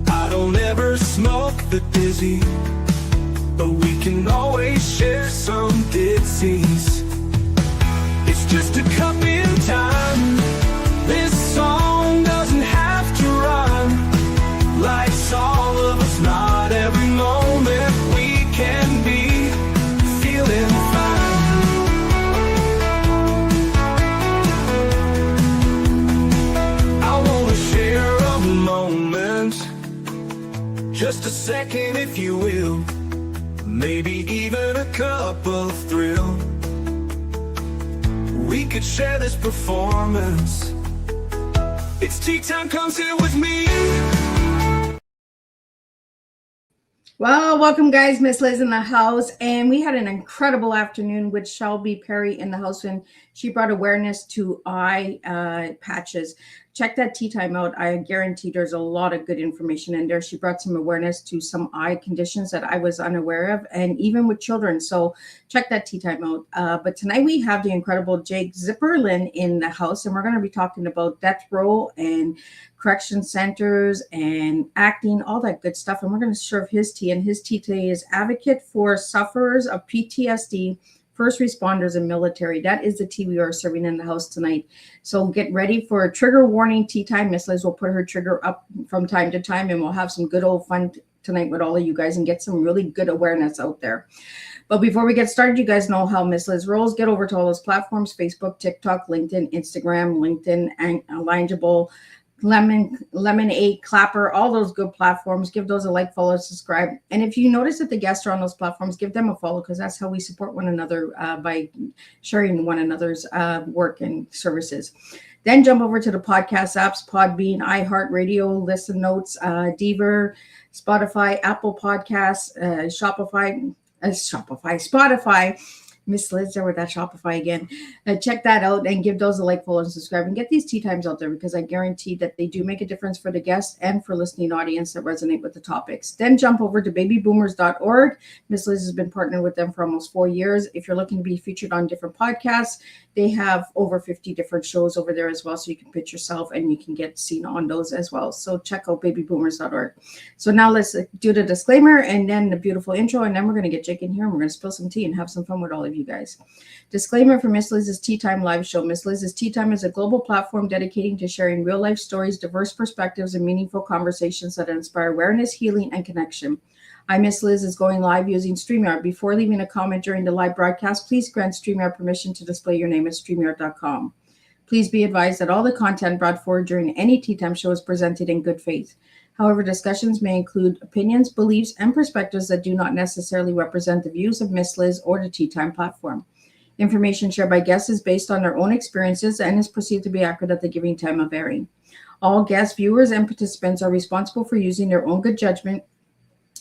I don't ever smoke the dizzy, but we can always share some disease. It's just a cup in time. This song doesn't have to rhyme. Life's all of us, not every moment we can be feeling fine. I wanna share a moment, just a second if you will, maybe even a cup of thrill. We could share this performance. It's tea time, come sit with me. Well, welcome guys, Miss Liz in the house, and we had an incredible afternoon with Shelby Perry in the house, and she brought awareness to eye patches. Check that tea time out. I guarantee there's a lot of good information in there. She brought some awareness to some eye conditions that I was unaware of, and even with children. So check that tea time out. But tonight we have the incredible Jake Zipperlin in the house, and we're going to be talking about death row and correction centers and acting, all that good stuff. And we're going to serve his tea. And his tea today is advocate for sufferers of PTSD, first responders, and military. That is the tea we are serving in the house tonight. So get ready for a trigger warning tea time. Miss Liz will put her trigger up from time to time, and we'll have some good old fun tonight with all of you guys and get some really good awareness out there. But before we get started, you guys know how Miss Liz rolls. Get over to all those platforms: Facebook, TikTok, LinkedIn, Instagram, LinkedIn, and Alignable, Lemonade, Clapper, all those good platforms. Give those a like, follow, subscribe. And if you notice that the guests are on those platforms, give them a follow, because that's how we support one another, by sharing one another's work and services. Then jump over to the podcast apps: Podbean, iHeartRadio, Listen Notes, Deezer, Spotify, Apple Podcasts, Spotify. Miss Liz there with that Shopify again. Check that out and give those a like, follow, and subscribe, and get these tea times out there, because I guarantee that they do make a difference for the guests and for listening audience that resonate with the topics. Then jump over to babyboomers.org. Miss Liz has been partnered with them for almost 4 years. If you're looking to be featured on different podcasts, they have over 50 different shows over there as well, so you can pitch yourself and you can get seen on those as well. So check out babyboomers.org. So now let's do the disclaimer and then the beautiful intro, and then we're going to get Jake in here and we're going to spill some tea and have some fun with all of you guys. Disclaimer for Miss Liz's Tea Time live show. Miss Liz's Tea Time is a global platform dedicating to sharing real life stories, diverse perspectives, and meaningful conversations that inspire awareness, healing, and connection. I, Miss Liz, is going live using StreamYard. Before leaving a comment during the live broadcast, please grant StreamYard permission to display your name at StreamYard.com. Please be advised that all the content brought forward during any Tea Time show is presented in good faith. However, discussions may include opinions, beliefs, and perspectives that do not necessarily represent the views of Miss Liz or the Tea Time platform. Information shared by guests is based on their own experiences and is perceived to be accurate at the giving time of airing. All guests, viewers, and participants are responsible for using their own good judgment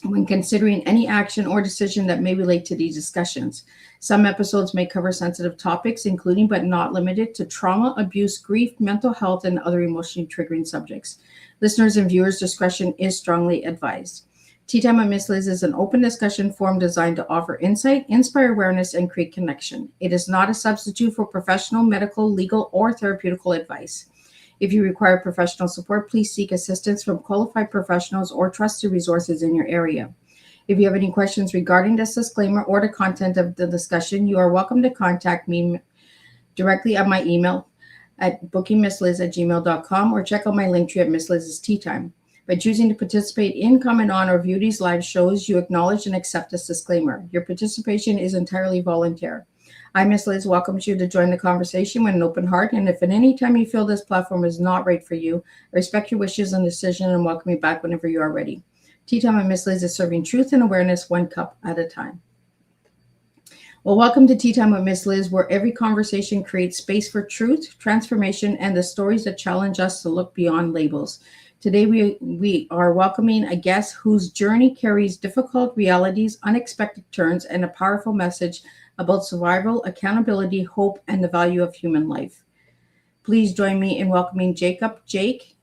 when considering any action or decision that may relate to these discussions. Some episodes may cover sensitive topics, including but not limited to trauma, abuse, grief, mental health, and other emotionally triggering subjects. Listeners' and viewers' discretion is strongly advised. Tea Time with Miss Liz is an open discussion forum designed to offer insight, inspire awareness, and create connection. It is not a substitute for professional, medical, legal, or therapeutical advice. If you require professional support, please seek assistance from qualified professionals or trusted resources in your area. If you have any questions regarding this disclaimer or the content of the discussion, you are welcome to contact me directly at my email at bookingmissliz@gmail.com, or check out my link tree at Miss Liz's Tea Time. By choosing to participate in, comment on, or view these live shows, you acknowledge and accept this disclaimer. Your participation is entirely voluntary. I, Miss Liz, welcomes you to join the conversation with an open heart, and if at any time you feel this platform is not right for you, I respect your wishes and decision and welcome you back whenever you are ready. Tea Time with Miss Liz is serving truth and awareness one cup at a time. Well, welcome to Tea Time with Miss Liz, where every conversation creates space for truth, transformation, and the stories that challenge us to look beyond labels. Today, we are welcoming a guest whose journey carries difficult realities, unexpected turns, and a powerful message about survival, accountability, hope, and the value of human life. Please join me in welcoming Jake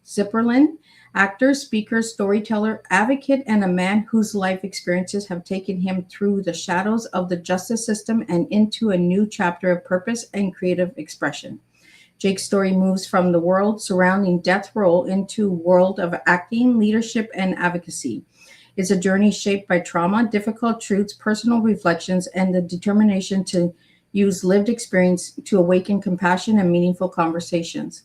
Zipperlin, actor, speaker, storyteller, advocate, and a man whose life experiences have taken him through the shadows of the justice system and into a new chapter of purpose and creative expression. Jake's story moves from the world surrounding death row into world of acting, leadership, and advocacy. It's a journey shaped by trauma, difficult truths, personal reflections, and the determination to use lived experience to awaken compassion and meaningful conversations.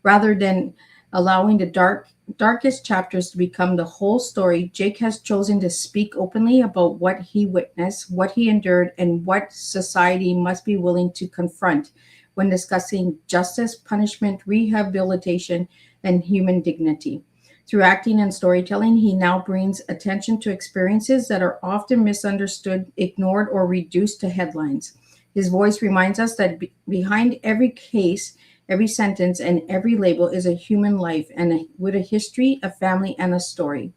Rather than allowing the darkest chapters to become the whole story, Jake has chosen to speak openly about what he witnessed, what he endured, and what society must be willing to confront when discussing justice, punishment, rehabilitation, and human dignity. Through acting and storytelling, he now brings attention to experiences that are often misunderstood, ignored, or reduced to headlines. His voice reminds us that behind every case, every sentence, and every label is a human life with a history, a family, and a story.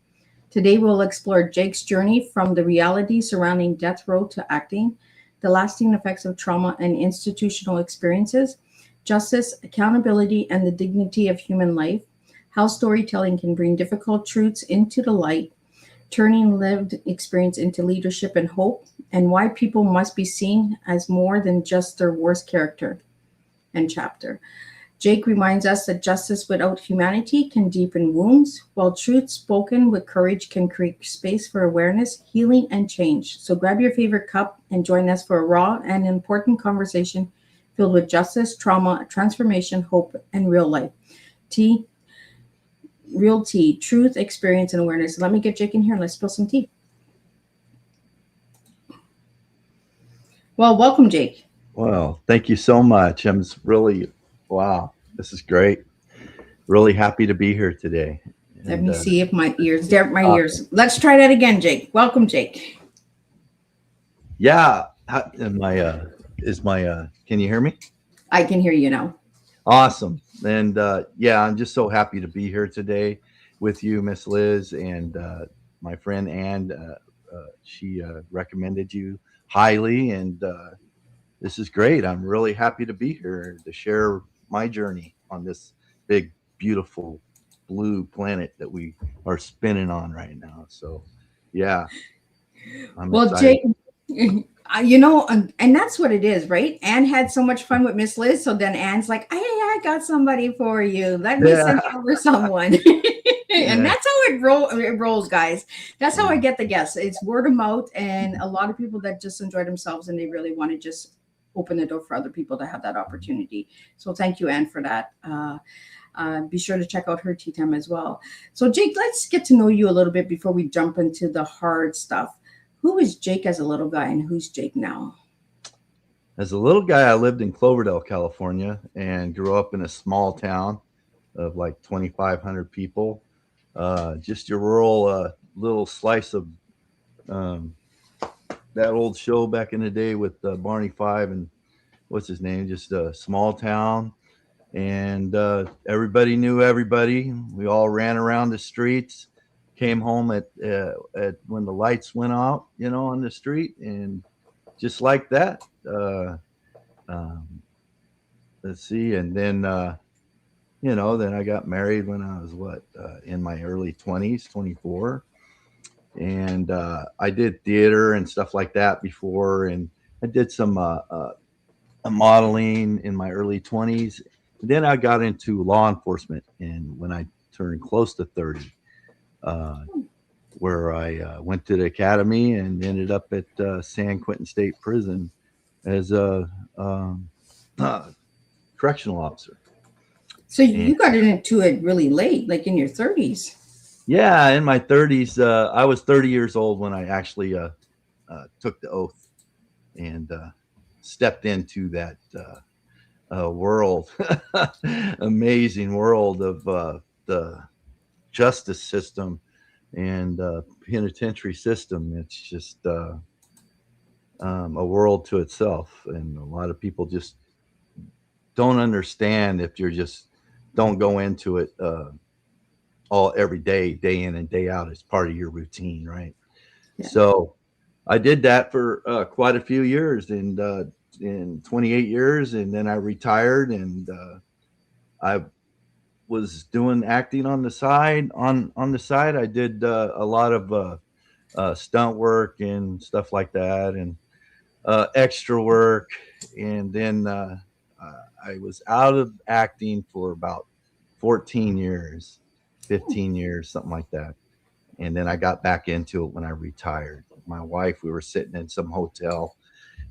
Today, we'll explore Jake's journey from the reality surrounding death row to acting, the lasting effects of trauma and institutional experiences, justice, accountability, and the dignity of human life, how storytelling can bring difficult truths into the light, turning lived experience into leadership and hope, and why people must be seen as more than just their worst character and chapter. Jake reminds us that justice without humanity can deepen wounds, while truth spoken with courage can create space for awareness, healing, and change. So grab your favorite cup and join us for a raw and important conversation filled with justice, trauma, transformation, hope, and real life. Tea, real tea, truth, experience, and awareness. Let me get Jake in here and let's spill some tea. Well, welcome, Jake. Well, thank you so much. I'm just really, wow, this is great. Really happy to be here today. Let me see if my ears, ears. Let's try that again, Jake. Welcome, Jake. Yeah. Can you hear me? I can hear you now. Awesome. And yeah, I'm just so happy to be here today with you, Miss Liz, and my friend Ann. She recommended you highly, and this is great. I'm really happy to be here to share my journey on this big, beautiful blue planet that we are spinning on right now. So, yeah. Well, Jake, and that's what it is, right? Anne had so much fun with Miss Liz. So then Anne's like, hey, I got somebody for you. Let me send you over someone. And that's how it rolls, guys. That's how I get the guests. It's word of mouth, and a lot of people that just enjoy themselves and they really want to just open the door for other people to have that opportunity. So thank you, Anne, for that. Be sure to check out her Teatime as well. So Jake, let's get to know you a little bit before we jump into the hard stuff. Who was Jake as a little guy and who's Jake now? As a little guy, I lived in Cloverdale, California, and grew up in a small town of like 2,500 people. Just your rural little slice of that old show back in the day with Barney Five and what's his name? Just a small town, and everybody knew everybody. We all ran around the streets. Came home at when the lights went out, on the street, and just like that. Let's see, and then then I got married when I was in my early 20s, 24, and I did theater and stuff like that before, and I did some modeling in my early 20s. And then I got into law enforcement, and when I turned close to 30. Where I went to the academy and ended up at San Quentin State Prison as a correctional officer. So you got into it really late, like in your 30s. Yeah, in my 30s. I was 30 years old when I actually took the oath and stepped into that world, amazing world of the justice system and penitentiary system. It's just a world to itself, and a lot of people just don't understand if you're just don't go into it every day in and day out as part of your routine, right? Yeah. So I did that for quite a few years, and in 28 years, and then I retired, and I was doing acting on the side. On the side, I did a lot of stunt work and stuff like that, and extra work. And then I was out of acting for about 14 years, 15 years, something like that. And then I got back into it when I retired. My wife, we were sitting in some hotel,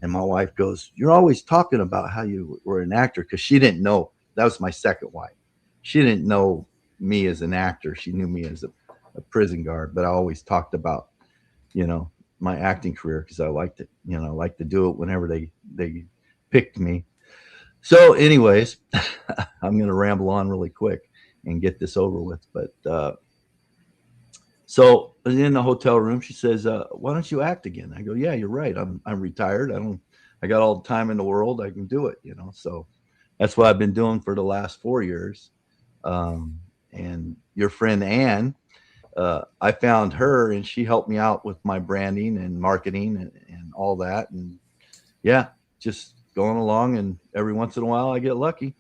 and my wife goes, "You're always talking about how you were an actor," because she didn't know. That was my second wife. She didn't know me as an actor. She knew me as a prison guard, but I always talked about, you know, my acting career because I liked it. You know, I like to do it whenever they picked me. So, anyways, I'm going to ramble on really quick and get this over with. But so in the hotel room, she says, "Why don't you act again?" I go, "Yeah, you're right. I'm retired. I got all the time in the world. I can do it." You know, so that's what I've been doing for the last 4 years. And your friend Ann, I found her, and she helped me out with my branding and marketing and all that. And yeah, just going along. And every once in a while, I get lucky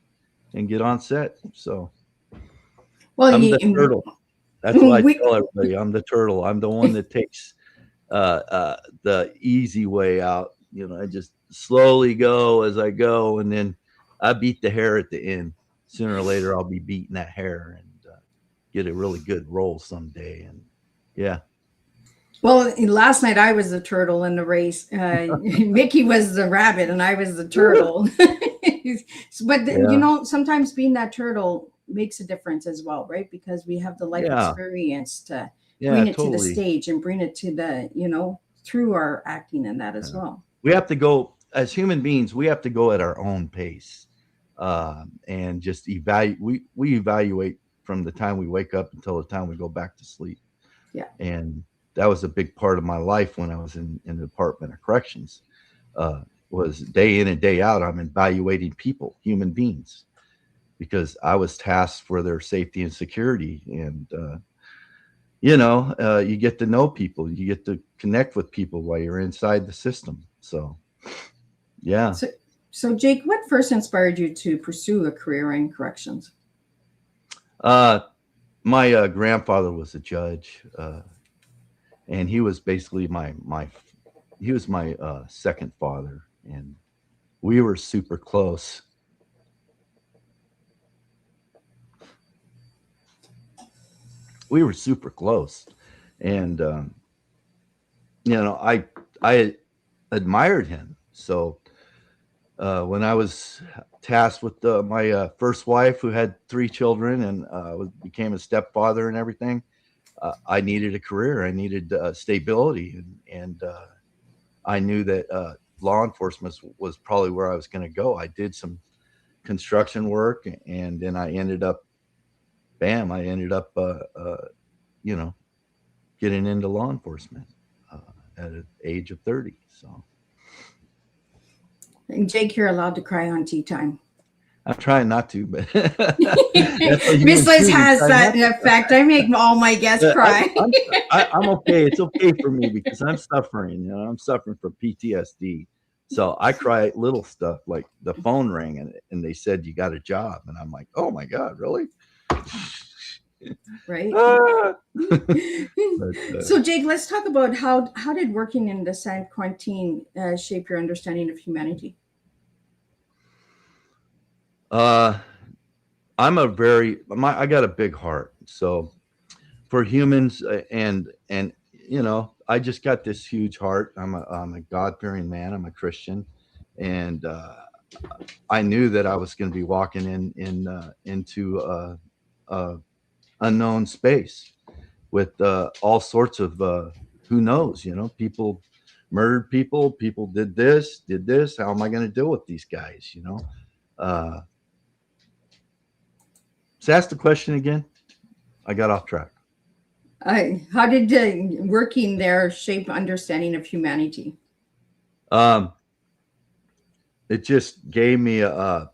and get on set. So Well, I'm the turtle. That's what I tell everybody. I'm the turtle. I'm the one that takes the easy way out. You know, I just slowly go as I go, and then I beat the hair at the end. Sooner or later, I'll be beating that hair and get a really good role someday. And yeah. Well, last night I was the turtle in the race. Mickey was the rabbit, and I was the turtle. But Yeah. you know, sometimes being that turtle makes a difference as well, right? Because we have the life Yeah. experience to Yeah, bring it to the totally. stage and bring it to the, you know, through our acting and that as well. We have to go as human beings. We have to go at our own pace, and just evaluate. We evaluate from the time we wake up until the time we go back to sleep. Yeah. And that was a big part of my life when I was in the Department of Corrections. Was day in and day out, I'm evaluating people, human beings, because I was tasked for their safety and security. And you know, you get to know people, you get to connect with people while you're inside the system. So yeah. So Jake, what first inspired you to pursue a career in corrections? My grandfather was a judge, and he was basically my second father, and we were super close. We were super close, and you know, I admired him. So when I was tasked with my first wife, who had 3 children, and became a stepfather and everything, I needed a career. I needed stability, and I knew that law enforcement was probably where I was going to go. I did some construction work, and then I ended up, bam! I ended up, you know, getting into law enforcement at the age of 30. So. And Jake, you're allowed to cry on Teatime. I'm trying not to, but Miss Liz has that effect. I make all my guests cry. I'm okay. It's okay for me because I'm suffering. You know, I'm suffering from PTSD. So I cry at little stuff like the phone rang and they said you got a job, and I'm like, oh my God, really? Right. But, so Jake, let's talk about how did working in the San Quentin shape your understanding of humanity? I got a big heart. So for humans, and you know, I just got this huge heart. I'm a God-fearing man. I'm a Christian, and I knew that I was going to be walking into a unknown space with all sorts of who knows, you know, people murdered people did this. How am I going to deal with these guys, you know? So ask the question again. I got off track. How did working there shape understanding of humanity? It just gave me a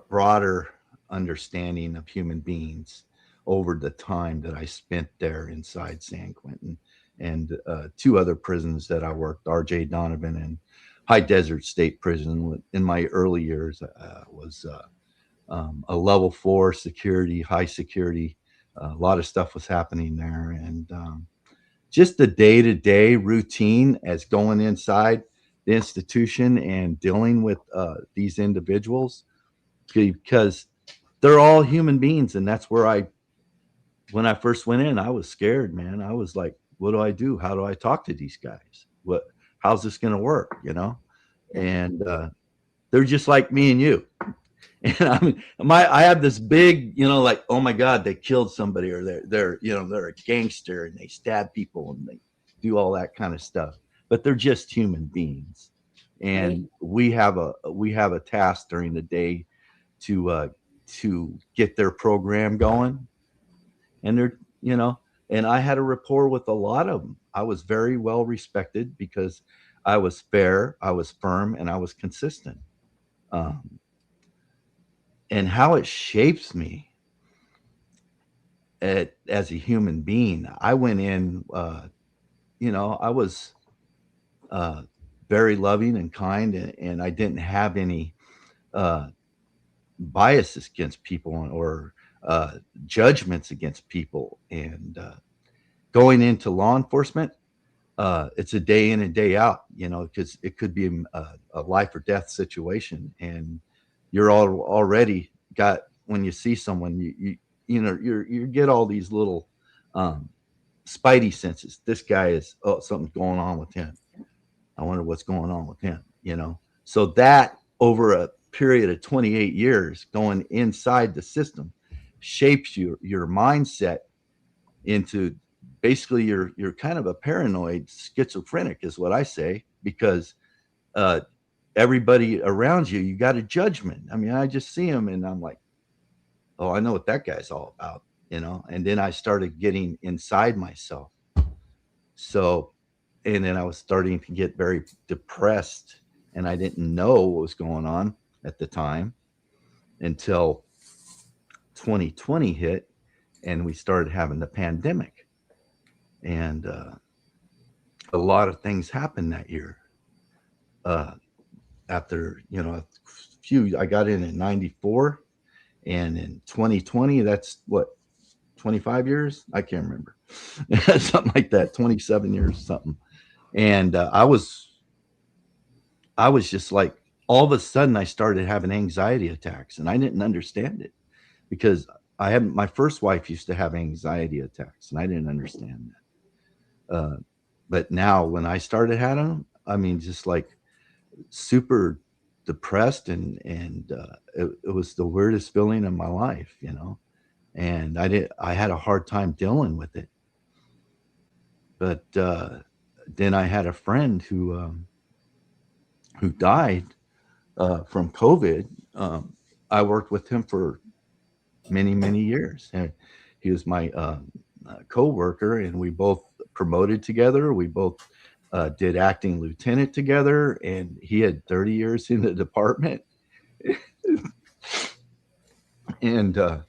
broader understanding of human beings over the time that I spent there inside San Quentin, and 2 other prisons that I worked, R.J. Donovan and High Desert State Prison. In my early years, was a level 4 security, high security. A lot of stuff was happening there, and just the day-to-day routine as going inside, the institution and dealing with these individuals, because they're all human beings. And that's where when I first went in, I was scared, man. I was like, what do I do? How do I talk to these guys? How's this going to work? Yeah. And they're just like me and you. And I have this big, like, oh my God, they killed somebody, or they're a gangster and they stab people and they do all that kind of stuff. But they're just human beings, and we have a task during the day to get their program going. And and I had a rapport with a lot of them. I was very well respected because I was fair, I was firm, and I was consistent. And how it shapes me as a human being. I went in, I was very loving and kind, and I didn't have any biases against people or judgments against people. And going into law enforcement, it's a day in and day out, because it could be a life or death situation, and you're already got, when you see someone, you get all these little spidey senses. This guy something's going on with him. I wonder what's going on with him, So that over a period of 28 years going inside the system shapes your mindset into basically you're kind of a paranoid schizophrenic, is what I say, because everybody around you got a judgment. I mean, I just see them and I'm like, oh, I know what that guy's all about, and then I started getting inside myself. So, and then I was starting to get very depressed, and I didn't know what was going on at the time until 2020 hit, and we started having the pandemic. And a lot of things happened that year. After, I got in 94, and in 2020, that's what, 25 years? I can't remember. Something like that, 27 years, something. And I was just like, all of a sudden I started having anxiety attacks, and I didn't understand it because my first wife used to have anxiety attacks, and I didn't understand that. But now when I started having them, I mean, just like super depressed, and it was the weirdest feeling in my life, and I had a hard time dealing with it. But then I had a friend who died from COVID. I worked with him for many, many years, and he was my co-worker, and we both promoted together. We both did acting lieutenant together, and he had 30 years in the department. And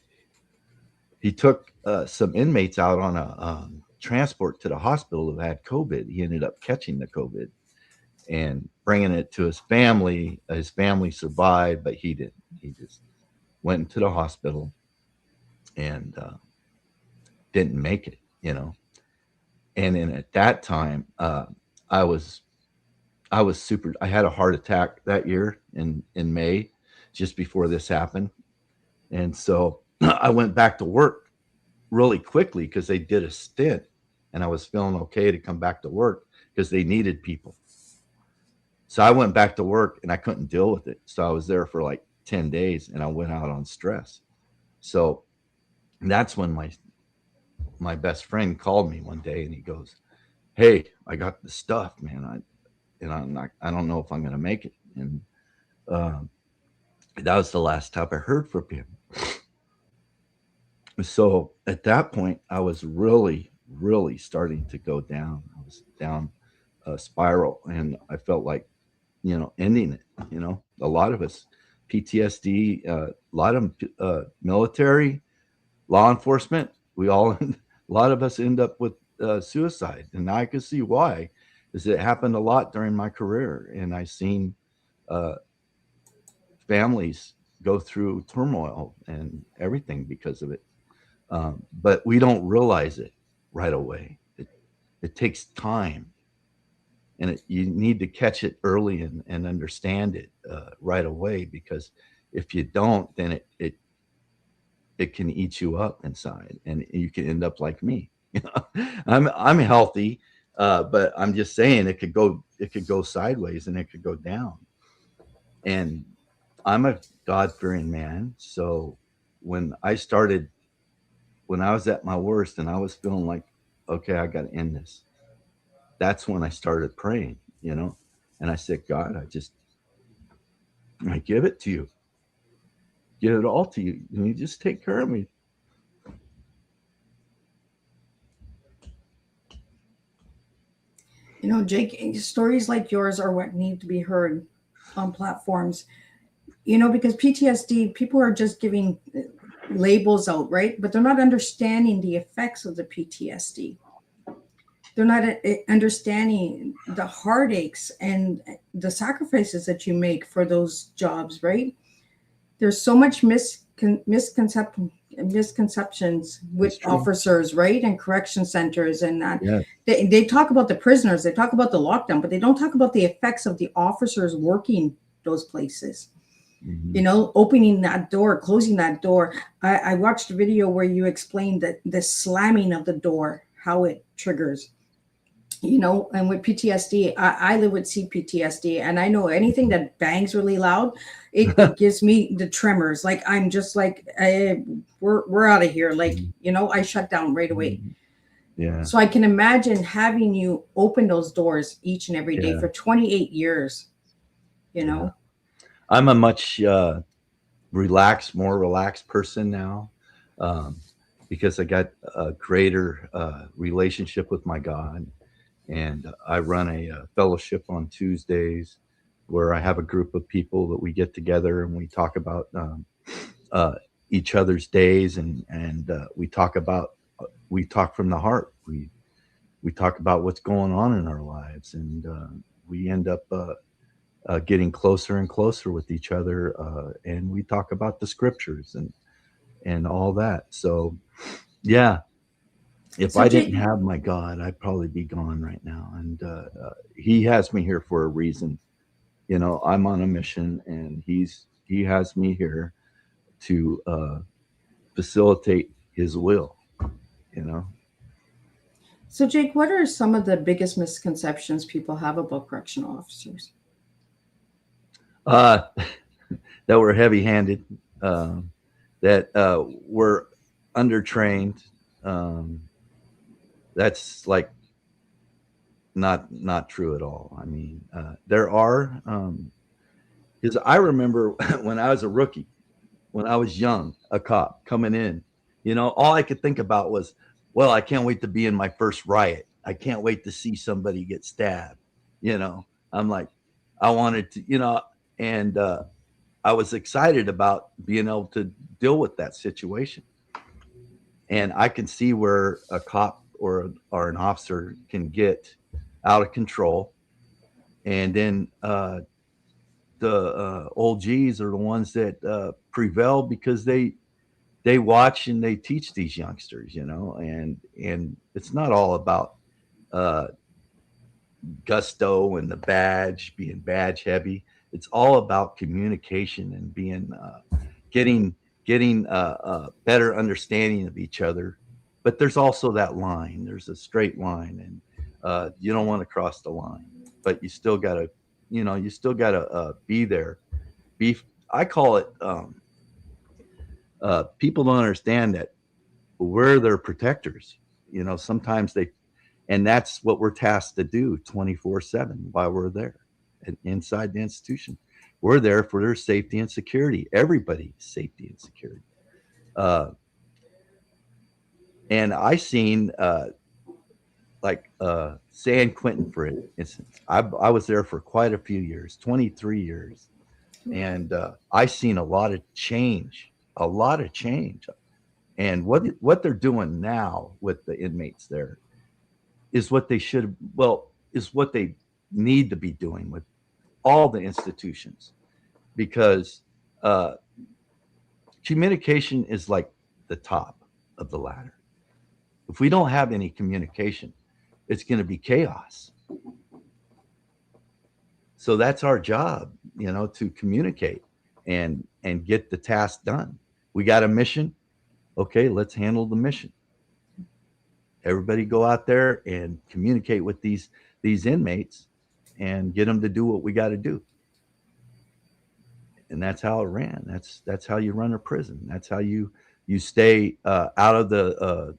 he took some inmates out on a transport to the hospital who had COVID. He ended up catching the COVID and bringing it to his family. His family survived, but he didn't. He just went into the hospital and didn't make it, And then at that time, I had a heart attack that year in May, just before this happened. And so I went back to work really quickly because they did a stint, and I was feeling okay to come back to work because they needed people. So I went back to work, and I couldn't deal with it. So I was there for like 10 days, and I went out on stress. So that's when my best friend called me one day, and he goes, "Hey, I got the stuff, man. I don't know if I'm going to make it." And that was the last time I heard from him. So at that point, I was really, really starting to go down. I was down a spiral, and I felt like, ending it. A lot of us, PTSD, a lot of military, law enforcement, a lot of us end up with suicide. And I could see why, is it happened a lot during my career, and I seen families go through turmoil and everything because of it. But we don't realize it right away. It takes time. and you need to catch it early and understand it right away, because if you don't, then it can eat you up inside, and you can end up like me. I'm healthy, but I'm just saying it could go sideways and it could go down. And I'm a God-fearing man, so when I started, when I was at my worst and I was feeling like, okay, I got to end this, that's when I started praying, and I said, God, I give it to you, give it all to you, and you just take care of me. Jake, stories like yours are what need to be heard on platforms, because PTSD, people are just giving labels out, right? But they're not understanding the effects of the PTSD. They're not understanding the heartaches and the sacrifices that you make for those jobs, right? There's so much misconceptions with officers, right, and correction centers, and that they talk about the prisoners, they talk about the lockdown, but they don't talk about the effects of the officers working those places. Opening that door, closing that door. I watched a video where you explained that the slamming of the door, how it triggers. And with PTSD, I live with CPTSD, and I know anything that bangs really loud, it gives me the tremors. Like, I'm just like, we're out of here. Like, I shut down right away. Yeah. So I can imagine having you open those doors each and every day for 28 years, Yeah. I'm a much more relaxed person now, because I got a greater relationship with my God. And I run a fellowship on Tuesdays where I have a group of people that we get together and we talk about each other's days, and we talk from the heart. We talk about what's going on in our lives, and we end up getting closer and closer with each other, and we talk about the scriptures and all that. So, yeah. If I didn't have my God, I'd probably be gone right now. And he has me here for a reason. I'm on a mission, and he has me here to facilitate his will. So, Jake, what are some of the biggest misconceptions people have about correctional officers? That we're heavy-handed, that we're undertrained. That's like not true at all. I mean, there are, because I remember when I was a rookie, when I was young, a cop coming in, all I could think about was, well, I can't wait to be in my first riot. I can't wait to see somebody get stabbed. I'm like, I wanted to, and I was excited about being able to deal with that situation. And I can see where a cop or an officer can get out of control, and then the old G's are the ones that prevail because they watch and they teach these youngsters, and it's not all about gusto and the badge, being badge heavy. It's all about communication and being getting a better understanding of each other. But there's also that line. There's a straight line, and you don't want to cross the line. But you still gotta, be there. I call it. People don't understand that we're their protectors. Sometimes and that's what we're tasked to do 24/7 while we're there and inside the institution. We're there for their safety and security, everybody's safety and security. And I seen San Quentin, for instance. I was there for quite a few years, 23 years. And I seen a lot of change. And what they're doing now with the inmates there is what they is what they need to be doing with all the institutions, because communication is like the top of the ladder. If we don't have any communication, it's going to be chaos. So that's our job, to communicate and get the task done. We got a mission. Okay, let's handle the mission. Everybody go out there and communicate with these inmates and get them to do what we got to do. And that's how it ran. That's how you run a prison. That's how you stay out of the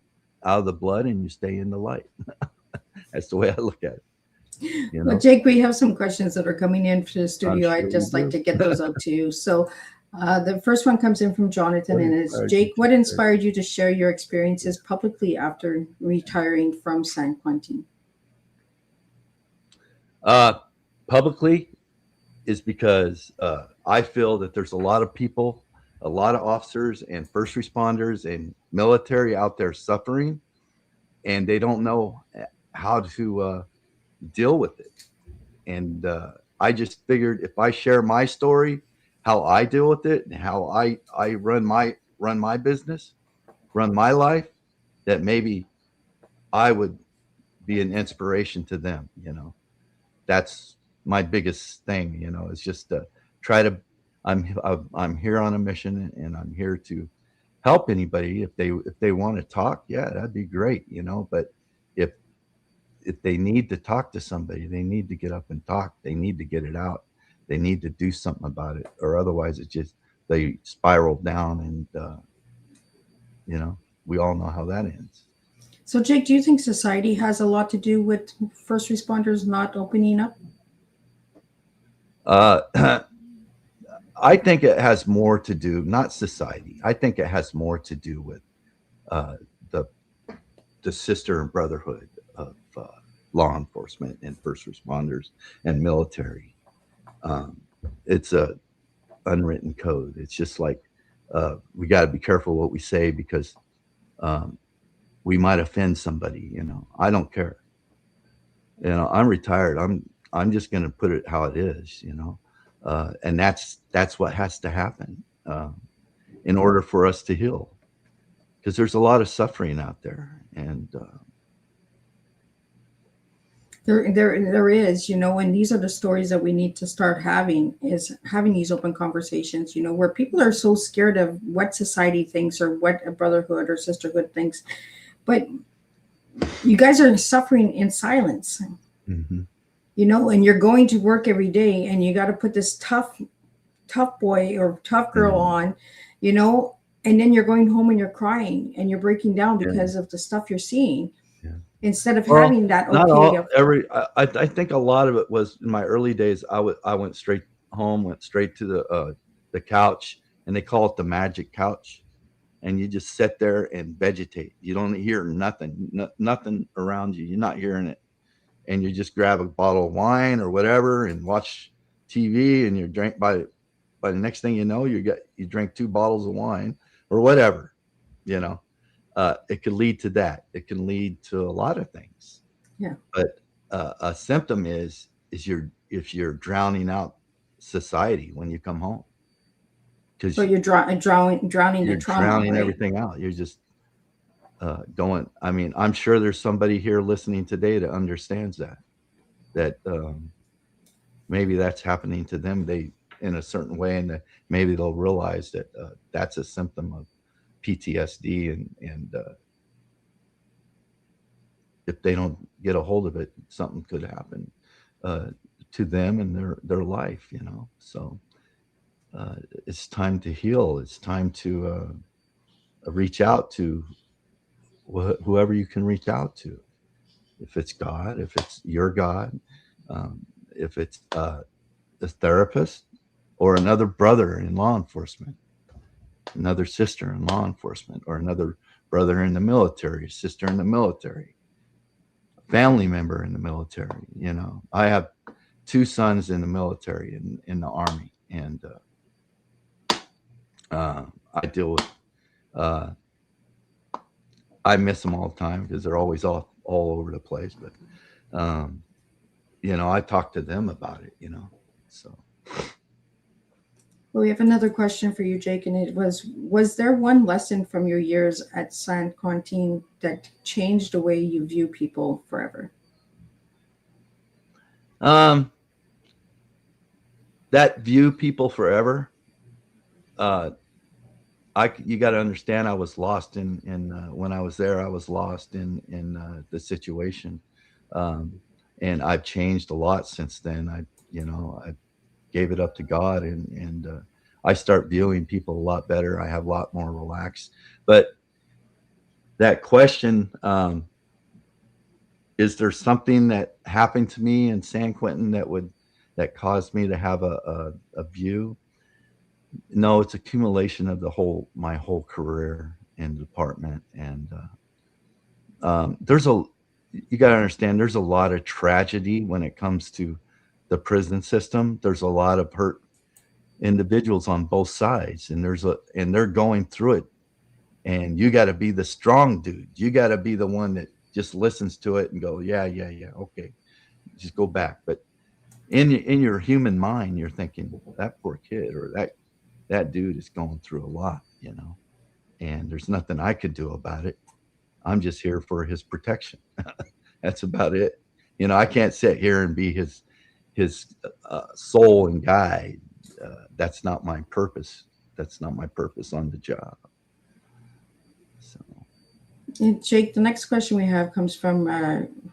blood and you stay in the light. That's the way I look at it. Well, Jake, we have some questions that are coming in to the studio. Sure I'd just we like do. to get those out to you. So the first one comes in from Jonathan, and it's, Jake, what inspired you to share your experiences publicly after retiring from San Quentin? Publicly is because I feel that there's a lot of people, a lot of officers and first responders and military out there suffering, and they don't know how to deal with it. And I just figured if I share my story, how I deal with it, and how I run my business, run my life, that maybe I would be an inspiration to them. That's my biggest thing. Is just to try to. I'm here on a mission, and I'm here to help anybody if they want to talk. Yeah, that'd be great. But if they need to talk to somebody, they need to get up and talk. They need to get it out. They need to do something about it, or otherwise they spiral down, and we all know how that ends. So, Jake, do you think society has a lot to do with first responders not opening up? I think it has more to do, not society. I think it has more to do with the sister and brotherhood of law enforcement and first responders and military. It's a unwritten code. It's just like we got to be careful what we say, because we might offend somebody. I don't care. I'm retired. I'm just going to put it how it is. And that's what has to happen in order for us to heal, because there's a lot of suffering out there, and There is, and these are the stories that we need to start having these open conversations, where people are so scared of what society thinks or what a brotherhood or sisterhood thinks. But you guys are suffering in silence, mm-hmm. And you're going to work every day, and you got to put this tough boy or tough girl Mm-hmm. on, and then you're going home and you're crying and you're breaking down because of the stuff you're seeing. Instead of having that, not all, I think a lot of it was in my early days. I went straight home, went straight to the couch, and they call it the magic couch, and you just sit there and vegetate. You don't hear nothing, nothing around you. You're not hearing it, and you just grab a bottle of wine or whatever and watch TV, and you drink by the next thing you know, you drink 2 bottles of wine or whatever, It could lead to that. It can lead to a lot of things. Yeah. But a symptom is if you're drowning out society when you come home. So you're drowning your trauma. Drowning right? everything out. You're just going. I mean, I'm sure there's somebody here listening today that understands that maybe that's happening to them. They in a certain way, and maybe they'll realize that that's a symptom of PTSD, and if they don't get a hold of it, something could happen to them and their life. So it's time to heal. It's time to reach out to whoever you can reach out to. If it's God, if it's your God, if it's a therapist or another brother in law enforcement, another sister in law enforcement, or another brother in the military, sister in the military, family member in the military. I have 2 sons in the military, in the Army, and I deal with I miss them all the time because they're always all over the place, but I talk to them about it, so. Well, we have another question for you, Jake, and it was there one lesson from your years at San Quentin that changed the way you view people forever? that view people forever. You got to understand, I was lost in when I was there. I was lost in the situation, and I've changed a lot since then. I gave it up to God, and I start viewing people a lot better. I have a lot more relaxed. But that question, is there something that happened to me in San Quentin that caused me to have a view? No, it's accumulation of my whole career in the department. And you got to understand, there's a lot of tragedy when it comes to the prison system. There's a lot of hurt individuals on both sides, and they're going through it. And you got to be the strong dude. You got to be the one that just listens to it and go, yeah, okay, just go back. But in your human mind, you're thinking, that poor kid or that dude is going through a lot, and there's nothing I could do about it. I'm just here for his protection. That's about it. I can't sit here and be his soul and guide. That's not my purpose. That's not my purpose on the job. So, And Jake, the next question we have comes from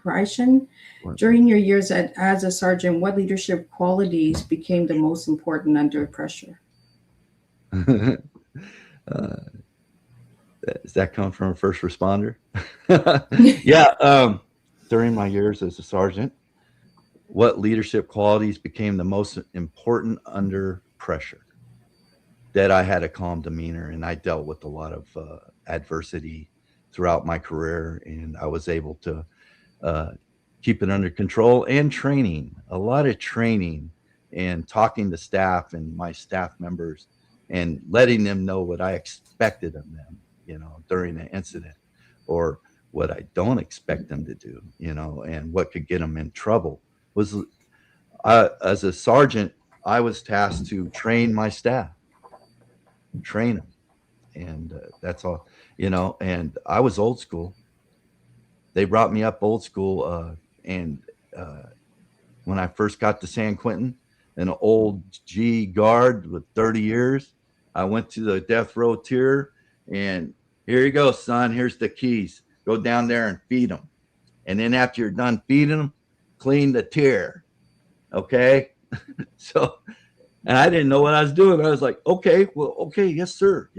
Raishan. What? During your years as a sergeant, what leadership qualities became the most important under pressure? Does that come from a first responder? Yeah. During my years as a sergeant, what leadership qualities became the most important under pressure? That I had a calm demeanor, and I dealt with a lot of adversity throughout my career, and I was able to keep it under control. And training, a lot of training, and talking to staff and my staff members and letting them know what I expected of them, during the incident, or what I don't expect them to do, and what could get them in trouble. As a sergeant, I was tasked to train my staff, train them. And that's all, and I was old school. They brought me up old school. And when I first got to San Quentin, an old G guard with 30 years, I went to the death row tier, and here you go, son, here's the keys. Go down there and feed them. And then after you're done feeding them, clean the tier. Okay. So, and I didn't know what I was doing. I was like, okay, yes, sir.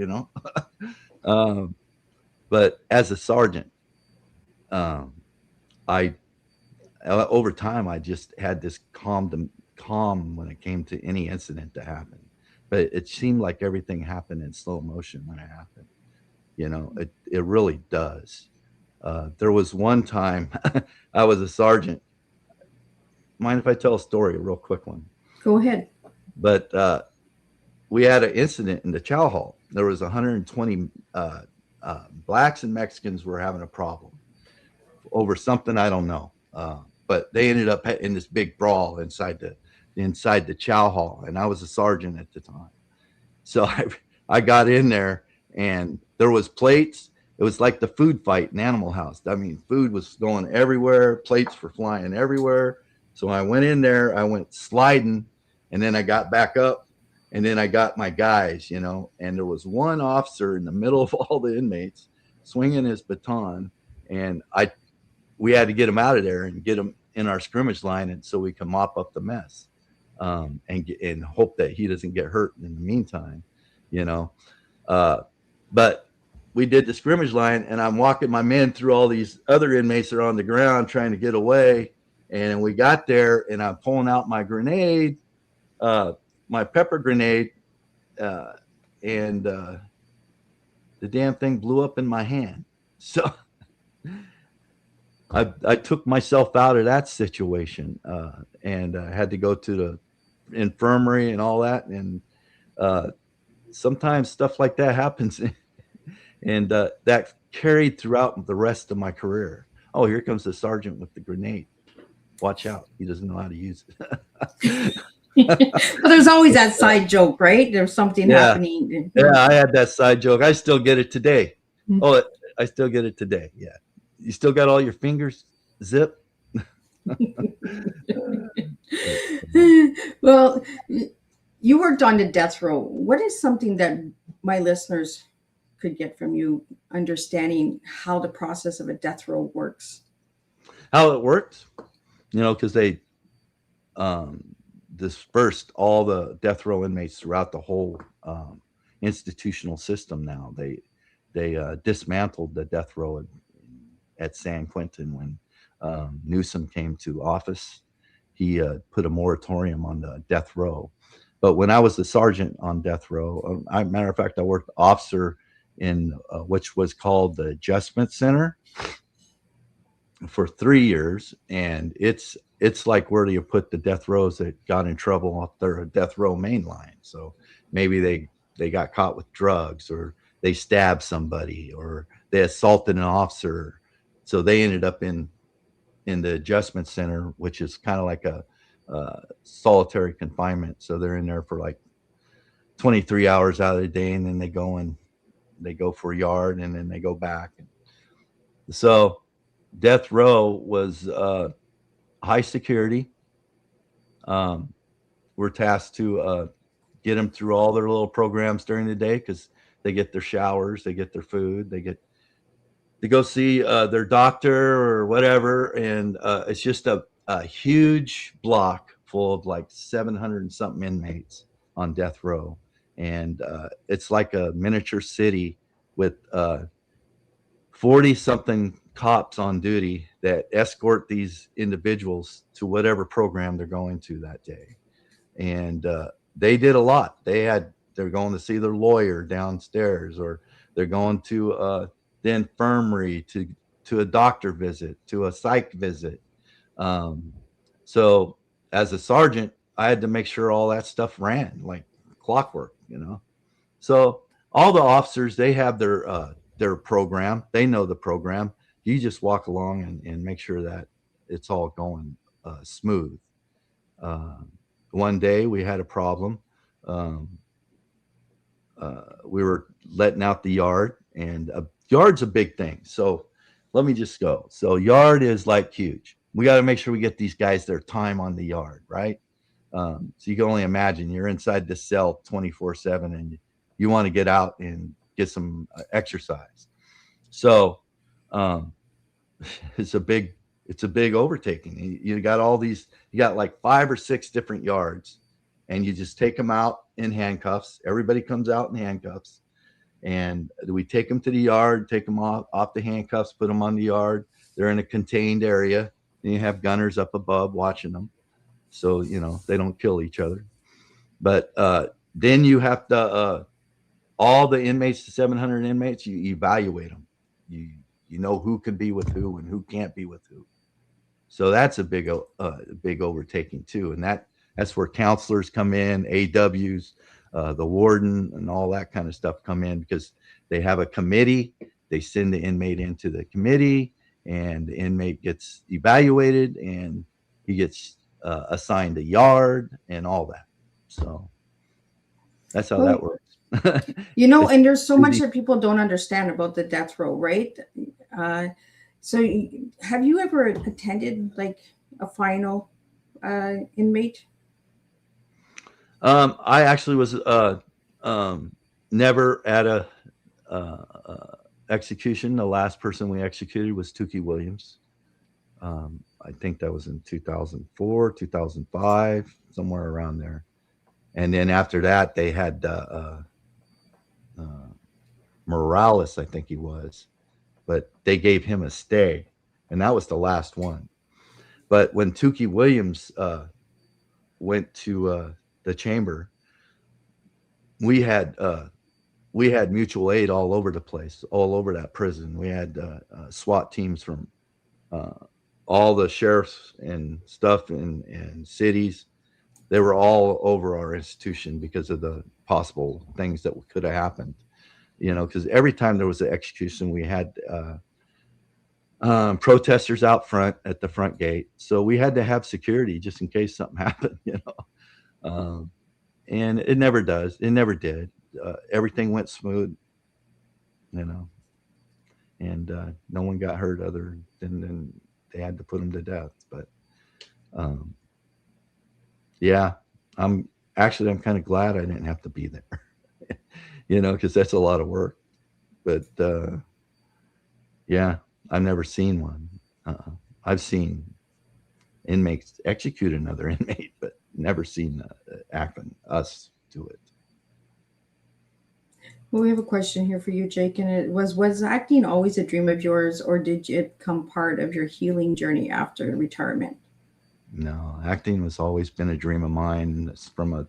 But as a sergeant, over time, I just had this calm when it came to any incident that happened. But it seemed like everything happened in slow motion when it happened. It really does. There was one time I was a sergeant. Mind if I tell a story, a real quick one? Go ahead. But we had an incident in the chow hall. There was 120 blacks and Mexicans were having a problem over something I don't know. But they ended up in this big brawl inside the chow hall, and I was a sergeant at the time. So I got in there, and there was plates. It was like the food fight in Animal House. I mean, food was going everywhere. Plates were flying everywhere. So I went in there, I went sliding, and then I got back up, and then I got my guys, and there was one officer in the middle of all the inmates swinging his baton, and we had to get him out of there and get him in our scrimmage line, and so we can mop up the mess, and hope that he doesn't get hurt in the meantime, but we did the scrimmage line, and I'm walking my men through all these other inmates that are on the ground trying to get away. And we got there, and I'm pulling out my grenade, my pepper grenade, and the damn thing blew up in my hand. So I took myself out of that situation, and I had to go to the infirmary and all that. And sometimes stuff like that happens. And that carried throughout the rest of my career. Oh, here comes the sergeant with the grenade. Watch out. He doesn't know how to use it. Well, there's always that side joke, right? There's something happening. Yeah, I had that side joke. I still get it today. Oh, I still get it today. Yeah. You still got all your fingers zipped? Well, You worked on the death row. What is something that my listeners could get from you, understanding how the process of a death row works? How it works, because they um, dispersed all the death row inmates throughout the whole institutional system. Now they dismantled the death row at San Quentin when Newsom came to office. He put a moratorium on the death row. But when I was the sergeant on death row, matter of fact, I worked officer in which was called the Adjustment Center for 3 years, and it's like where do you put the death rows that got in trouble off their death row main line. So maybe they got caught with drugs, or they stabbed somebody, or they assaulted an officer, so they ended up in the adjustment center, which is kind of like a solitary confinement. So they're in there for like 23 hours out of the day, and then they go for a yard, and then they go back. So death row was high security. We're tasked to get them through all their little programs during the day, because they get their showers, they get their food, they get to go see their doctor or whatever. And it's just a huge block full of like 700 and something inmates on death row. And it's like a miniature city with 40 something cops on duty that escort these individuals to whatever program they're going to that day. And they did a lot. They're going to see their lawyer downstairs, or they're going to the infirmary, to a doctor visit, to a psych visit. So as a sergeant, I had to make sure all that stuff ran like clockwork. So all the officers, they have their program. They know the program. You just walk along and make sure that it's all going smooth. One day we had a problem. We were letting out the yard, and a yard's a big thing. So let me just go. So yard is like huge. We got to make sure we get these guys their time on the yard, right? So you can only imagine you're inside the cell 24/7, and you want to get out and get some exercise. So it's a big overtaking. You got like 5 or 6 different yards, and you just take them out in handcuffs. Everybody comes out in handcuffs, and we take them to the yard, take them off the handcuffs, put them on the yard. They're in a contained area, and you have gunners up above watching them, so they don't kill each other. But then you have to all the inmates, the 700 inmates, you evaluate them. You know who can be with who and who can't be with who. So that's a big overtaking too, and that's where counselors come in, AWs, the warden, and all that kind of stuff come in, because they have a committee. They send the inmate into the committee, and the inmate gets evaluated, and he gets assigned a yard and all that. So that's how that works. And there's so much that people don't understand about the death row, right? So have you ever attended like a final inmate? I actually was never at a execution. The last person we executed was Tukey Williams. I think that was in 2004, 2005, somewhere around there. And then after that, they had Morales, I think he was, but they gave him a stay, and that was the last one. But when Tukey Williams went to the chamber, we had mutual aid all over the place, all over that prison. We had SWAT teams from all the sheriffs and stuff in cities. They were all over our institution because of the possible things that could have happened. Because every time there was an execution, we had protesters out front at the front gate. So we had to have security just in case something happened, and it never does. It never did. Everything went smooth, and no one got hurt other than they had to put them to death. But yeah, I'm actually, I'm kind of glad I didn't have to be there, you know, because that's a lot of work. But yeah, I've never seen one. I've seen inmates execute another inmate, but never seen us do it. Well, we have a question here for you, Jake, and it was acting always a dream of yours, or did it come part of your healing journey after retirement? No, acting has always been a dream of mine. It's from a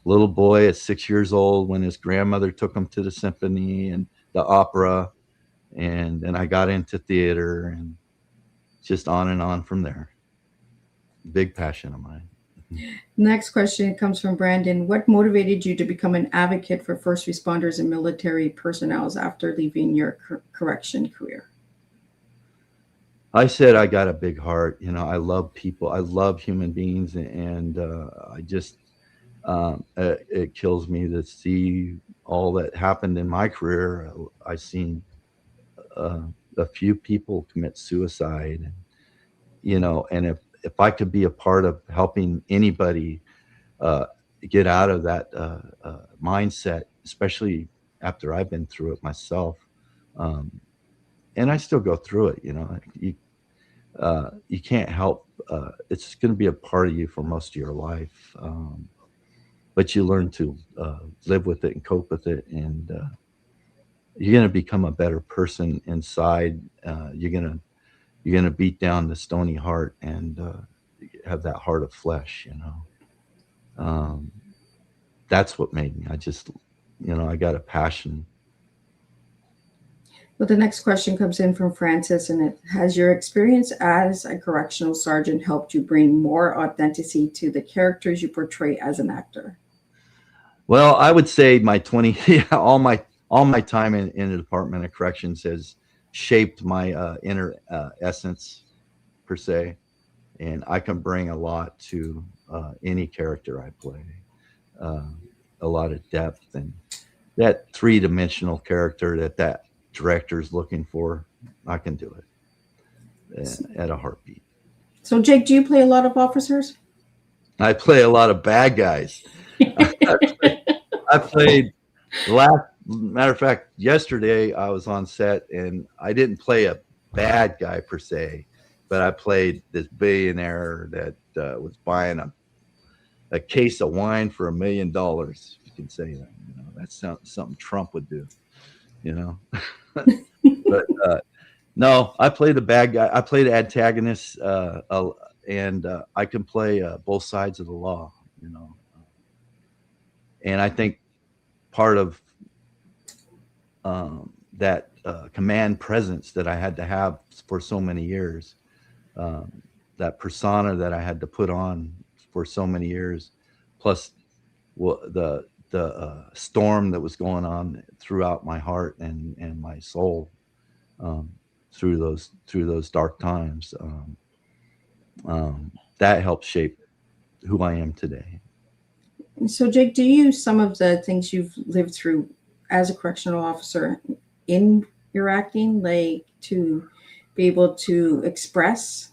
little boy at 6 years old when his grandmother took him to the symphony and the opera, and then I got into theater, and just on and on from there. Big passion of mine. Next question comes from Brandon. What motivated you to become an advocate for first responders and military personnel after leaving your correction career? I said I got a big heart. You know, I love people. I love human beings, and I just it kills me to see all that happened in my career. I seen a few people commit suicide, you know, and if I could be a part of helping anybody get out of that mindset, especially after I've been through it myself, and I still go through it, you know, you can't help. It's going to be a part of you for most of your life, but you learn to live with it and cope with it, and you're going to become a better person inside. You're gonna beat down the stony heart and have that heart of flesh, you know. That's what made me. I just, you know, I got a passion. Well, the next question comes in from Francis, and it has your experience as a correctional sergeant helped you bring more authenticity to the characters you portray as an actor? Well, I would say my 20, yeah, all my time in the Department of Corrections has shaped my inner essence, per se, and I can bring a lot to any character I play, a lot of depth, and that three-dimensional character that director's looking for, I can do it at a heartbeat. So, Jake, do you play a lot of officers? I play a lot of bad guys. I played matter of fact, yesterday I was on set and I didn't play a bad guy per se, but I played this billionaire that was buying a case of wine for $1 million. If you can say that, you know, that's something Trump would do, you know. But no, I played the bad guy. I played the antagonist, and I can play both sides of the law, you know. And I think part of that command presence that I had to have for so many years, that persona that I had to put on for so many years, plus the storm that was going on throughout my heart and my soul, through those dark times, that helped shape who I am today. So, Jake, do you use some of the things you've lived through as a correctional officer in your acting, like to be able to express?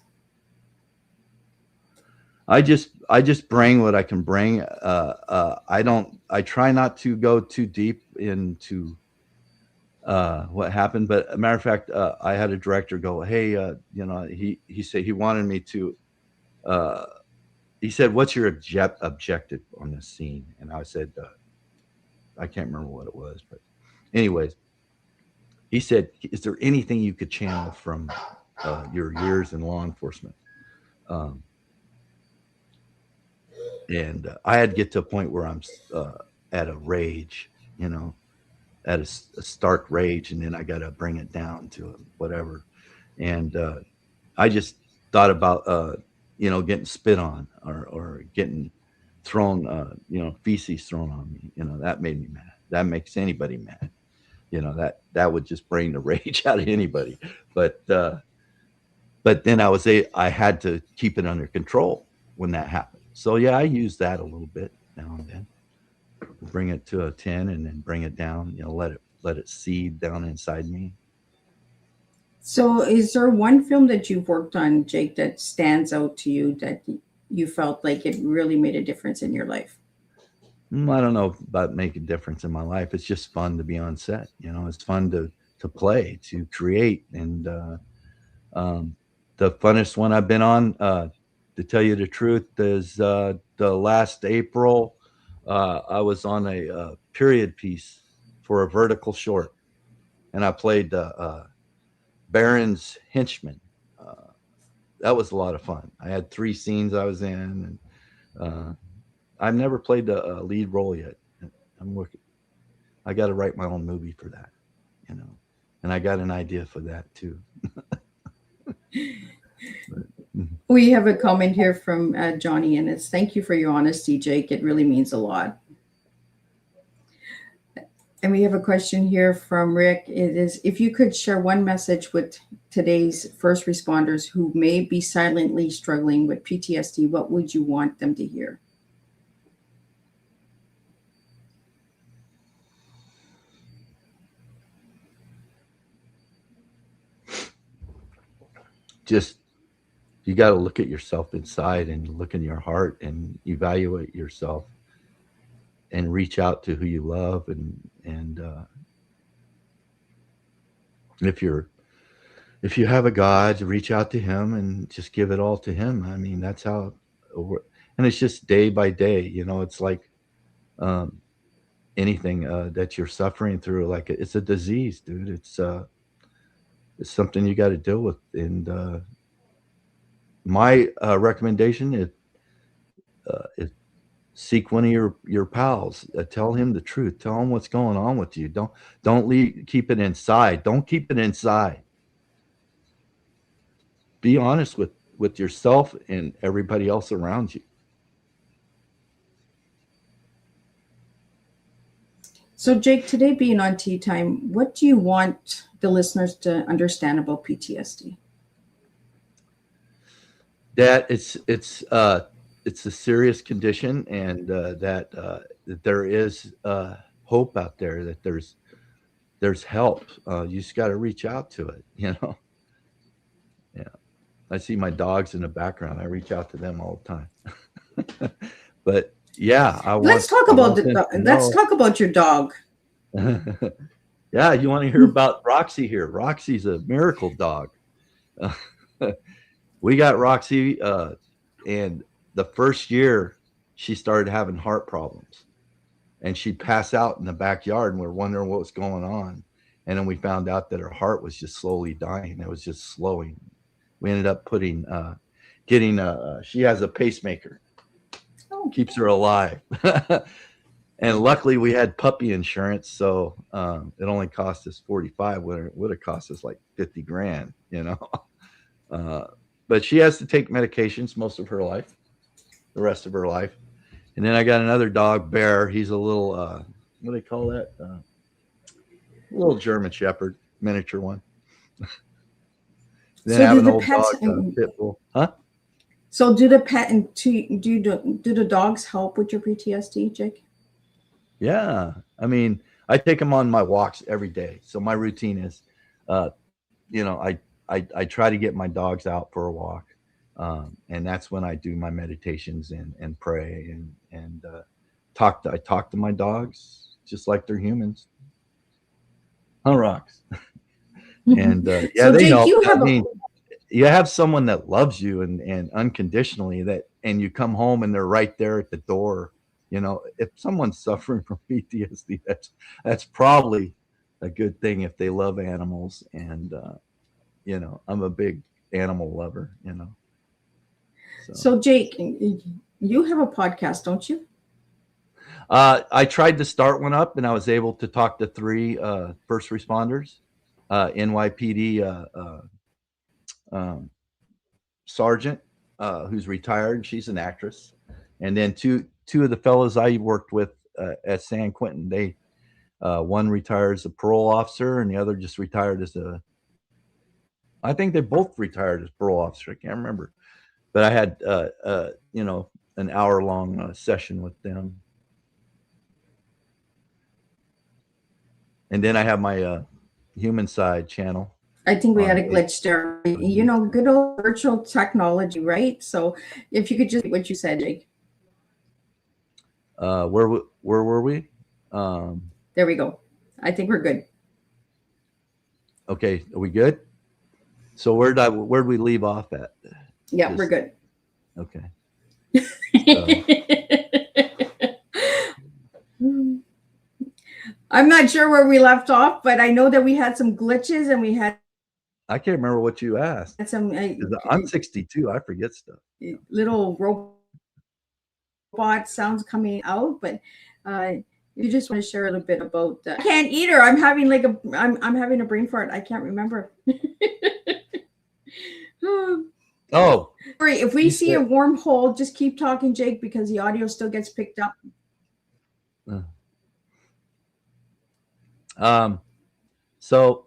I just bring what I can bring. I try not to go too deep into what happened, but a matter of fact, I had a director go, hey, you know, he said he wanted me to, he said, what's your objective on this scene? And I said, I can't remember what it was, but anyways, he said, is there anything you could channel from your years in law enforcement? And I had to get to a point where I'm at a rage, you know, at a stark rage, and then I got to bring it down to whatever. And I just thought about, you know, getting spit on or getting thrown, you know, feces thrown on me. You know, that made me mad. That makes anybody mad. You know, that would just bring the rage out of anybody. But then I had to keep it under control when that happened. So yeah, I use that a little bit now and then. Bring it to a 10 and then bring it down, you know, let it seed down inside me. So, is there one film that you've worked on, Jake, that stands out to you that you felt like it really made a difference in your life? I don't know about making a difference in my life. It's just fun to be on set. You know, it's fun to play, to create, and um, the funnest one I've been on, to tell you the truth, is the last April. I was on a period piece for a vertical short, and I played Baron's henchman. Uh, that was a lot of fun. I had 3 scenes I was in, and uh, I've never played the lead role yet. I'm working. I got to write my own movie for that, you know, and I got an idea for that too. But, We have a comment here from Johnny, and it's thank you for your honesty, Jake. It really means a lot. And we have a question here from Rick. It is, if you could share one message with today's first responders who may be silently struggling with PTSD, what would you want them to hear? just you got to look at yourself inside and look in your heart and evaluate yourself and reach out to who you love, and if you're if you have a God, reach out to him and just give it all to him. I mean, that's how and it's just day by day, you know. It's like um anything that you're suffering through, like it's a disease, dude. It's something you got to deal with, and my recommendation is seek one of your pals. Tell him the truth. Tell him what's going on with you. Don't keep it inside. Don't keep it inside. Be honest with yourself and everybody else around you. So, Jake, today being on Tea Time, what do you want the listeners to understand about PTSD? That it's a serious condition, and that there is hope out there. That there's help. You just got to reach out to it. You know. Yeah. I see my dogs in the background. I reach out to them all the time. But yeah, Let's talk I about want them to let's know. talk about your dog. Yeah, you want to hear about Roxy here? Roxy's a miracle dog. We got Roxy, and the first year she started having heart problems, and she'd pass out in the backyard, and we're wondering what was going on. And then we found out that her heart was just slowly dying. It was just slowing. We ended up getting she has a pacemaker, Oh, keeps her alive. And luckily we had puppy insurance, so it only cost us 45, when it would have cost us like 50 grand, you know. uh, but she has to take medications most of her life, the rest of her life. And then I got another dog, Bear. He's a little what do they call that, little German Shepherd, miniature one. Then so I have do an the old pets? dog, pit bull. Huh? So do the pet and do the dogs help with your PTSD, Jake? Yeah. I mean, I take them on my walks every day. So my routine is, uh, you know, I try to get my dogs out for a walk. And that's when I do my meditations and pray, and I talk to my dogs just like they're humans. Huh, Rocks? And yeah, So, they Jake, help. you I have a mean, you have someone that loves you and unconditionally, and you come home and they're right there at the door. You know, if someone's suffering from PTSD, that's probably a good thing if they love animals. And you know, I'm a big animal lover, you know. So so Jake, you have a podcast, don't you? I tried to start one up, and I was able to talk to 3 first responders, NYPD um, sergeant, who's retired. She's an actress, and then two of the fellows I worked with at San Quentin. They one retired as a parole officer, and the other just retired as a. I think they both retired as parole officer. I can't remember, but I had you know, an hour long session with them, and then I have my human side channel I think we had on a glitch there. on You know, YouTube. good old virtual technology, right? So, if you could just what you said, Jake. Where where were we? There we go. I think we're good. Okay, are we good? So where'd we leave off at? Yeah, we're good. Okay. I'm not sure where we left off, but I know that we had some glitches and we had I can't remember what you asked. some I'm 62. I forget stuff. little robot sounds coming out, but you just want to share a little bit about I can't either. I'm having like I'm having a brain fart. I can't remember. Oh, Sorry, if we see a wormhole, just keep talking, Jake, because the audio still gets picked up. So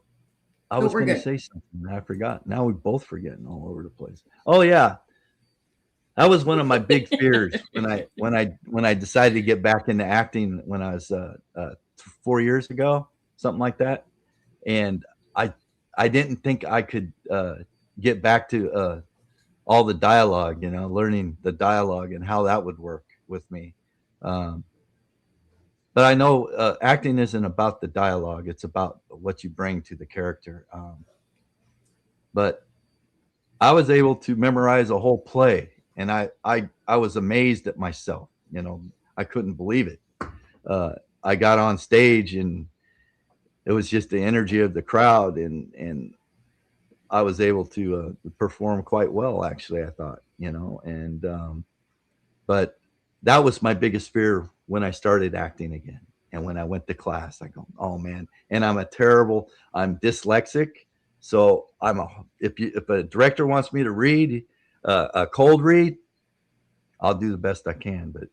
I was we're going to good. say something. I forgot. Now we're both forgetting all over the place. Oh yeah, that was one of my big fears when I decided to get back into acting when I was 4 years ago, something like that, and I didn't think I could get back to all the dialogue, you know, learning the dialogue and how that would work with me. But I know acting isn't about the dialogue; it's about what you bring to the character. But I was able to memorize a whole play, and I was amazed at myself. You know, I couldn't believe it. I got on stage, and it was just the energy of the crowd, and I was able to perform quite well. Actually, I thought, you know, and but that was my biggest fear when I started acting again. And when I went to class, I go, oh man. And I'm dyslexic. So if a director wants me to read a cold read, I'll do the best I can, but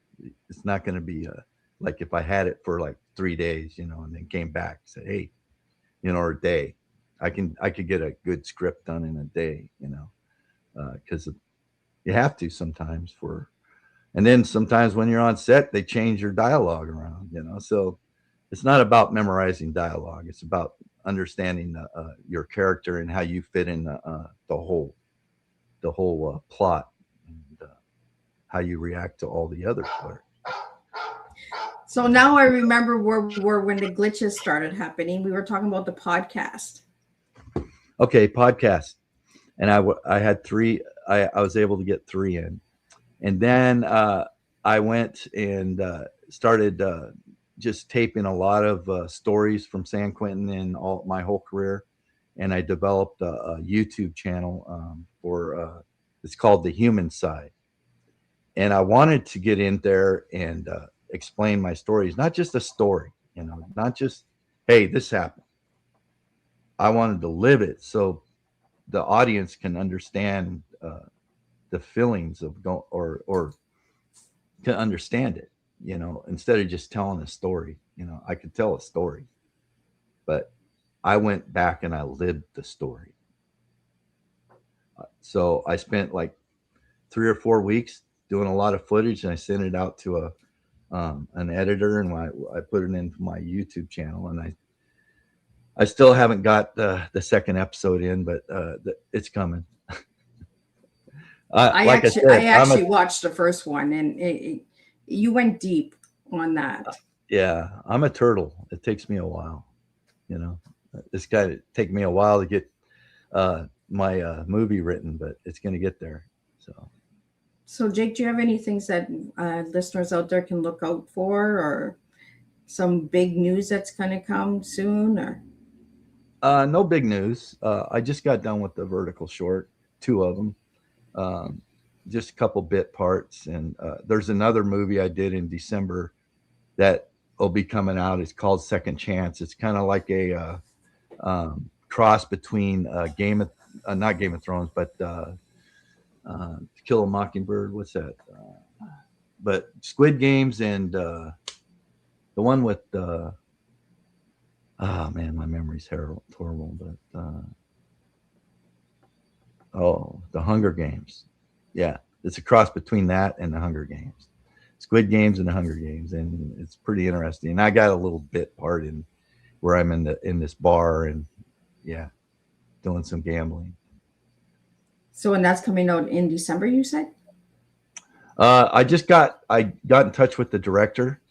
it's not going to be like if I had it for like 3 days, you know, and then came back and said, hey, you know, or a day, I could get a good script done in a day, you know, because you have to sometimes and then sometimes when you're on set, they change your dialogue around, you know. So it's not about memorizing dialogue. It's about understanding your character and how you fit in the whole plot and how you react to all the other players. So now I remember where we were when the glitches started happening. We were talking about the podcast. Okay, podcast. And I had 3. I was able to get 3 in. And then I went and started just taping a lot of stories from San Quentin in my whole career. And I developed a YouTube channel for it's called The Human Side. And I wanted to get in there and explain my stories, not just a story, you know, not just, hey, this happened. I wanted to live it so the audience can understand the feelings of or to understand it, you know, instead of just telling a story. You know, I could tell a story, but I went back and I lived the story. So I spent like 3 or 4 weeks doing a lot of footage, and I sent it out to an editor, and I put it into my YouTube channel, and I still haven't got the second episode in, but it's coming. I actually watched the first one, and you went deep on that. Yeah, I'm a turtle. It takes me a while, you know. It's got to take me a while to get my movie written, but it's going to get there. So, Jake, do you have any things that listeners out there can look out for, or some big news that's going to come soon, or? No big news. I just got done with the vertical short, 2 of them. Just a couple bit parts, and there's another movie I did in December that will be coming out. It's called Second Chance. It's kind of like a cross between not Game of Thrones, but To Kill a Mockingbird. What's that? But Squid Games and the one with oh man, my memory's horrible. But The Hunger Games. Yeah, it's a cross between that and the Hunger Games. Squid Games and the Hunger Games, and it's pretty interesting. And I got a little bit part in where I'm in this bar and doing some gambling. So, and that's coming out in December, you said? I got in touch with the director.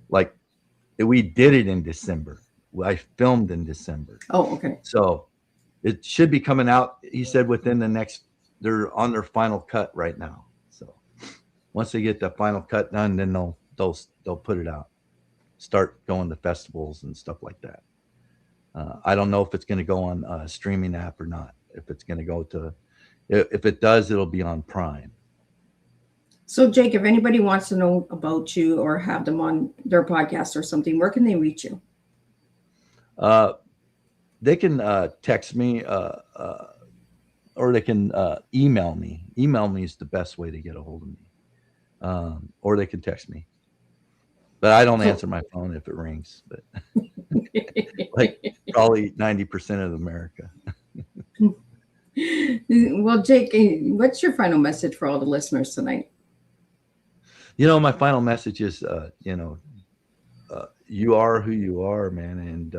like we did it in December. I filmed in December. Oh, okay. So it should be coming out, he said, within the next, they're on their final cut right now. So once they get the final cut done, then they'll put it out, start going to festivals and stuff like that. I don't know if it's going to go on a streaming app or not. If it's going to go to, if it does, it'll be on Prime. So, Jake, if anybody wants to know about you or have them on their podcast or something, where can they reach you? They can text me or they can email me. Email me is the best way to get a hold of me. Or they can text me. But I don't answer my phone if it rings. But like probably 90% of America. Well, Jake, what's your final message for all the listeners tonight? My final message is, you are who you are, man. And,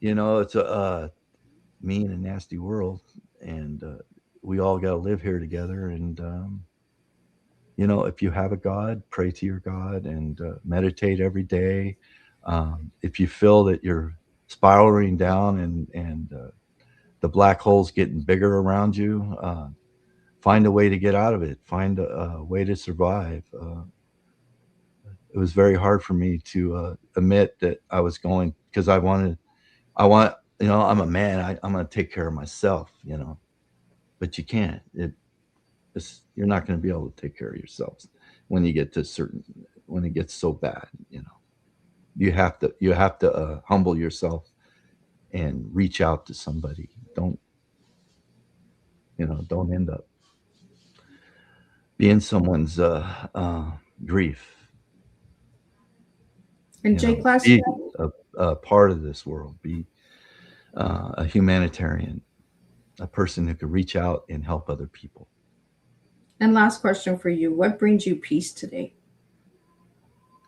it's a mean and nasty world. And we all got to live here together. And, if you have a God, pray to your God and meditate every day. If you feel that you're spiraling down and the black hole's getting bigger around you, find a way to get out of it. Find a way to survive. It was very hard for me to admit that I was going, because I'm a man. I'm going to take care of myself, but you can't. You're not going to be able to take care of yourselves when you get when it gets so bad. You have to humble yourself and reach out to somebody. Don't end up being someone's grief. And Jake, be a part of this world. Be a humanitarian, a person who can reach out and help other people. And last question for you. What brings you peace today?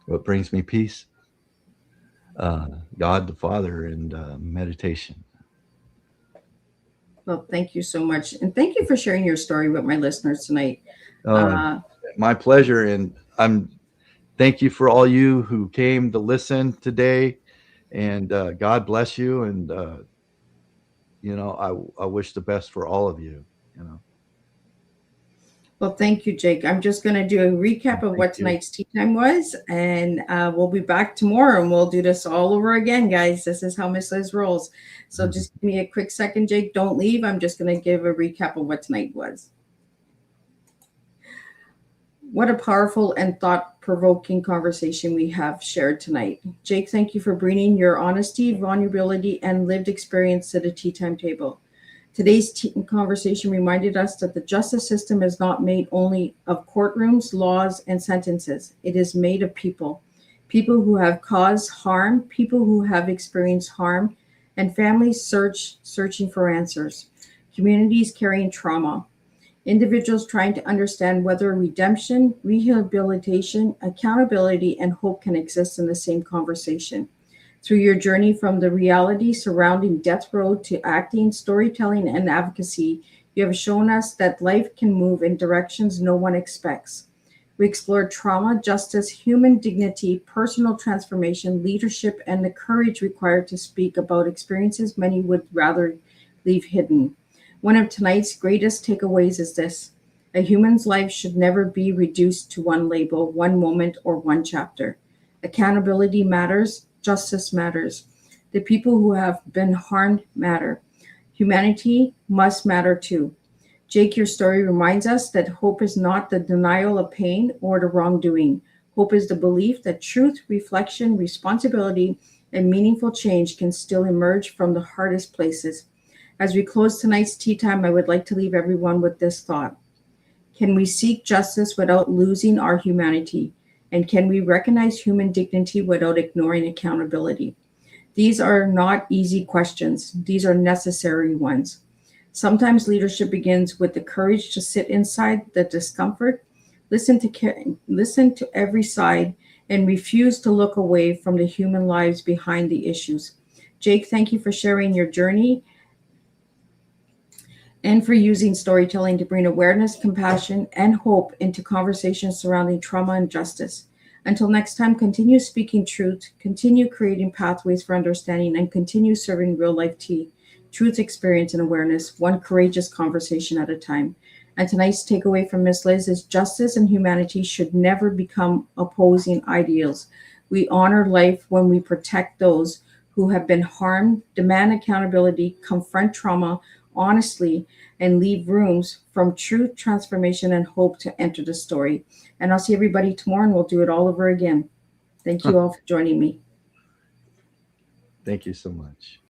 What brings me peace? God the Father and meditation. Well, thank you so much. And thank you for sharing your story with my listeners tonight. My pleasure. And thank you for all you who came to listen today. And God bless you. And, I wish the best for all of you, Well, thank you, Jake. I'm just going to do a recap of what tonight's tea time was, and we'll be back tomorrow, and we'll do this all over again, guys. This is how Miss Liz rolls. So just give me a quick second, Jake. Don't leave. I'm just going to give a recap of what tonight was. What a powerful and thought-provoking conversation we have shared tonight. Jake, thank you for bringing your honesty, vulnerability, and lived experience to the tea time table. Today's conversation reminded us that the justice system is not made only of courtrooms, laws, and sentences. It is made of people who have caused harm, people who have experienced harm, and families searching for answers, communities carrying trauma, individuals trying to understand whether redemption, rehabilitation, accountability, and hope can exist in the same conversation. Through your journey from the reality surrounding death row to acting, storytelling, and advocacy, you have shown us that life can move in directions no one expects. We explored trauma, justice, human dignity, personal transformation, leadership, and the courage required to speak about experiences many would rather leave hidden. One of tonight's greatest takeaways is this: a human's life should never be reduced to one label, one moment, or one chapter. Accountability matters. Justice matters. The people who have been harmed matter. Humanity must matter too. Jake, your story reminds us that hope is not the denial of pain or the wrongdoing. Hope is the belief that truth, reflection, responsibility, and meaningful change can still emerge from the hardest places. As we close tonight's tea time, I would like to leave everyone with this thought. Can we seek justice without losing our humanity? And can we recognize human dignity without ignoring accountability? These are not easy questions. These are necessary ones. Sometimes leadership begins with the courage to sit inside the discomfort, listen to every side, and refuse to look away from the human lives behind the issues. Jake, thank you for sharing your journey and for using storytelling to bring awareness, compassion, and hope into conversations surrounding trauma and justice. Until next time, continue speaking truth, continue creating pathways for understanding, and continue serving real life tea, truth, experience, and awareness, one courageous conversation at a time. And tonight's takeaway from Miss Liz is justice and humanity should never become opposing ideals. We honor life when we protect those who have been harmed, demand accountability, confront trauma honestly, and leave rooms from truth, transformation, and hope to enter the story. And I'll see everybody tomorrow, and we'll do it all over again. Thank you all for joining me. Thank you so much.